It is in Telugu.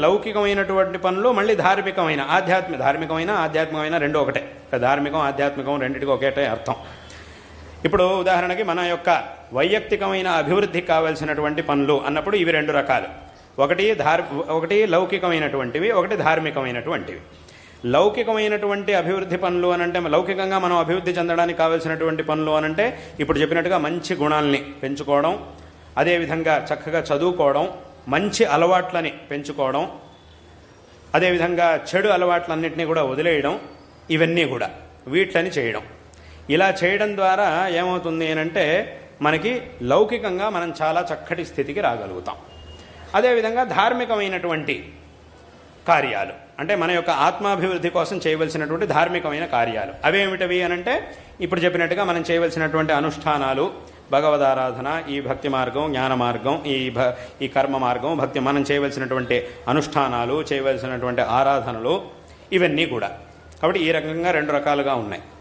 లౌకికమైనటువంటి పనులు మళ్ళీ ధార్మికమైన ఆధ్యాత్మికమైన రెండు ఒకటే. ధార్మికం ఆధ్యాత్మికం రెండింటికి ఒకటే అర్థం. ఇప్పుడు ఉదాహరణకి మన యొక్క వైయక్తికమైన అభివృద్ధికి కావాల్సినటువంటి పనులు అన్నప్పుడు ఇవి రెండు రకాలు. ఒకటి లౌకికమైనటువంటివి, ఒకటి ధార్మికమైనటువంటివి. లౌకికమైనటువంటి అభివృద్ధి పనులు అనంటే లౌకికంగా మనం అభివృద్ధి చెందడానికి కావాల్సినటువంటి పనులు అనంటే ఇప్పుడు చెప్పినట్టుగా మంచి గుణాలని పెంచుకోవడం, అదేవిధంగా చక్కగా చదువుకోవడం, మంచి అలవాట్లని పెంచుకోవడం, అదేవిధంగా చెడు అలవాట్లన్నింటినీ కూడా వదిలేయడం, ఇవన్నీ కూడా వీటిని చేయడం. ఇలా చేయడం ద్వారా ఏమవుతుంది అనంటే మనకి లౌకికంగా మనం చాలా చక్కటి స్థితికి రాగలుగుతాం. అదేవిధంగా ధార్మికమైనటువంటి కార్యాలు అంటే మన యొక్క ఆత్మాభివృద్ధి కోసం చేయవలసినటువంటి ధార్మికమైన కార్యాలు అవేమిటవి అనంటే ఇప్పుడు చెప్పినట్టుగా మనం చేయవలసినటువంటి అనుష్ఠానాలు, భగవదారాధన, ఈ భక్తి మార్గం, జ్ఞాన మార్గం, ఈ కర్మ మార్గం, భక్తి, మనం చేయవలసినటువంటి అనుష్ఠానాలు, చేయవలసినటువంటి ఆరాధనలు, ఇవన్నీ కూడా. కాబట్టి ఈ రకంగా రెండు రకాలుగా ఉన్నాయి.